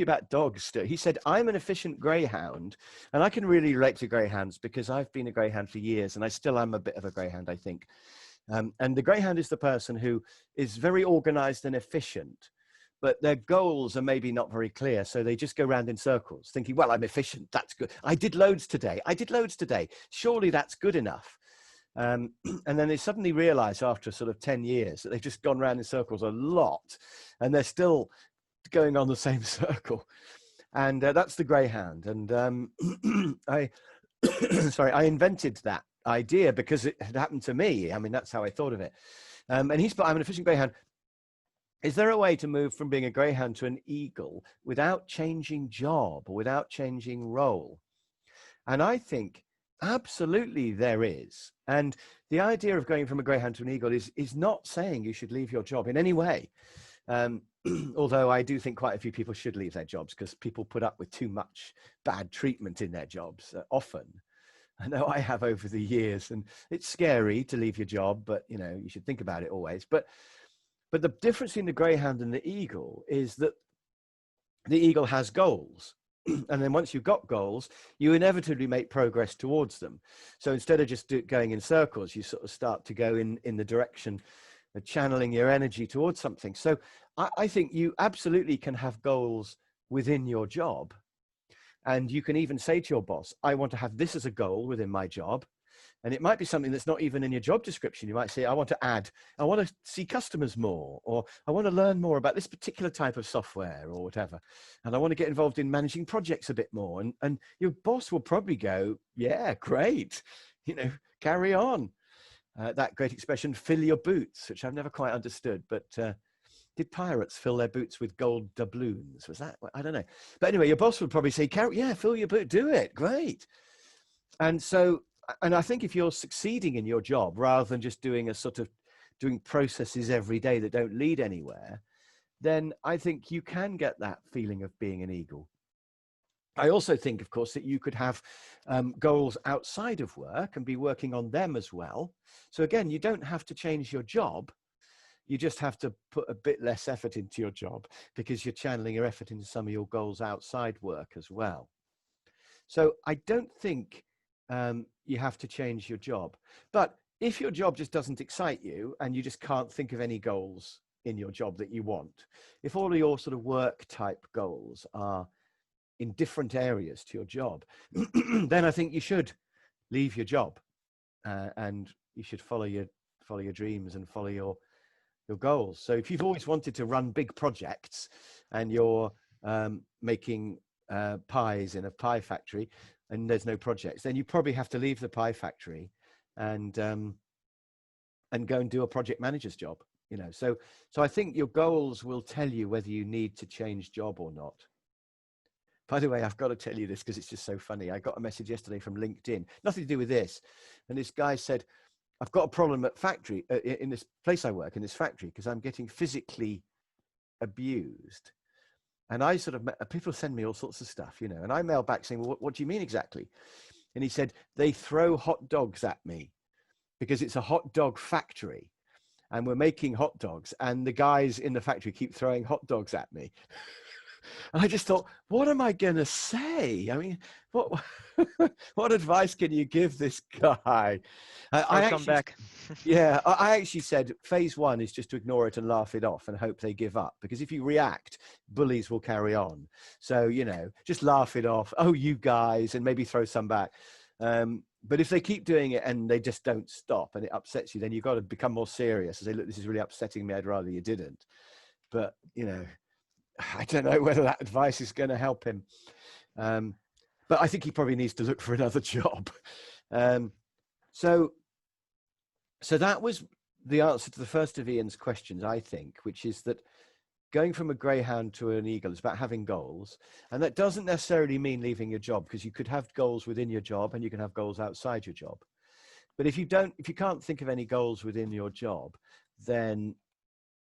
about dogs, Stu. He said, I'm an efficient greyhound. And I can really relate to greyhounds because I've been a greyhound for years and I still am a bit of a greyhound, I think. And the greyhound is the person who is very organized and efficient, but their goals are maybe not very clear. So they just go round in circles thinking, well, I'm efficient. That's good. I did loads today. Surely that's good enough. And then they suddenly realize after sort of 10 years that they've just gone round in circles a lot and they're still going on the same circle. And that's the greyhound. And I invented that idea because it had happened to me. I mean, that's how I thought of it. And he's put, I'm an efficient greyhound. Is there a way to move from being a greyhound to an eagle without changing job or without changing role? And I think absolutely there is. And the idea of going from a greyhound to an eagle is not saying you should leave your job in any way. Although I do think quite a few people should leave their jobs because people put up with too much bad treatment in their jobs often. I know I have over the years, and it's scary to leave your job, but you know, you should think about it always. But the difference between the greyhound and the eagle is that the eagle has goals. And then once you've got goals, you inevitably make progress towards them. So instead of just going in circles, you sort of start to go in the direction of channeling your energy towards something. So I think you absolutely can have goals within your job. And you can even say to your boss, I want to have this as a goal within my job. And it might be something that's not even in your job description. You might say, I want to see customers more, or I want to learn more about this particular type of software or whatever. And I want to get involved in managing projects a bit more. And your boss will probably go, yeah, great. You know, carry on. That great expression, fill your boots, which I've never quite understood, but did pirates fill their boots with gold doubloons? Was that? I don't know. But anyway, your boss would probably say, yeah, fill your boot, do it. Great. And so, and I think if you're succeeding in your job, rather than just doing doing processes every day that don't lead anywhere, then I think you can get that feeling of being an eagle. I also think, of course, that you could have goals outside of work and be working on them as well. So again, you don't have to change your job. You just have to put a bit less effort into your job because you're channeling your effort into some of your goals outside work as well. So I don't think you have to change your job. But if your job just doesn't excite you and you just can't think of any goals in your job that you want, if all of your sort of work type goals are in different areas to your job, then I think you should leave your job and you should follow your dreams and follow your goals. So if you've always wanted to run big projects and you're making pies in a pie factory and there's no projects, then you probably have to leave the pie factory and go and do a project manager's job. You know, so I think your goals will tell you whether you need to change job or not. By the way, I've got to tell you this because it's just so funny. I got a message yesterday from LinkedIn, nothing to do with this, and this guy said, I've got a problem at factory in this place I work in this factory because I'm getting physically abused. And I sort of, people send me all sorts of stuff, you know, and I mail back saying, well, what do you mean exactly? And he said, they throw hot dogs at me because it's a hot dog factory and we're making hot dogs and the guys in the factory keep throwing hot dogs at me. And I just thought, what am I going to say? I mean, what advice can you give this guy? I'll come back. Yeah, I actually said phase one is just to ignore it and laugh it off and hope they give up. Because if you react, bullies will carry on. So, you know, just laugh it off. Oh, you guys, and maybe throw some back. But if they keep doing it and they just don't stop and it upsets you, then you've got to become more serious and say, look, this is really upsetting me. I'd rather you didn't. But, you know, I don't know whether that advice is going to help him. But I think he probably needs to look for another job. So that was the answer to the first of Ian's questions, I think, which is that going from a greyhound to an eagle is about having goals. And that doesn't necessarily mean leaving your job, because you could have goals within your job and you can have goals outside your job. But if you can't think of any goals within your job, then,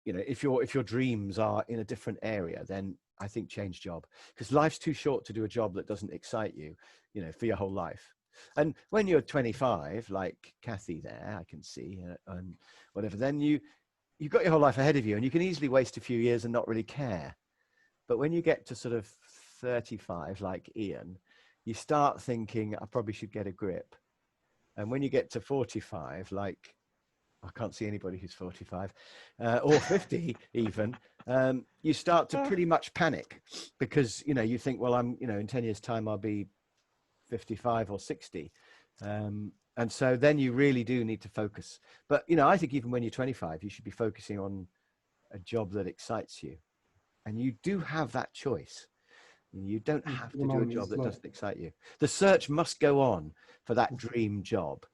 you know, if your dreams are in a different area, then I think change job, because life's too short to do a job that doesn't excite you, you know, for your whole life. And when you're 25, like Kathy there, I can see, and whatever, then you've got your whole life ahead of you and you can easily waste a few years and not really care. But when you get to sort of 35, like Ian, you start thinking, I probably should get a grip. And when you get to 45, like I can't see anybody who's 45 or 50 even, you start to pretty much panic because, you know, you think, well, I'm, you know, in 10 years time, I'll be 55 or 60. And so then you really do need to focus. But, you know, I think even when you're 25, you should be focusing on a job that excites you. And you do have that choice. You don't have to do a job that doesn't excite you. The search must go on for that dream job.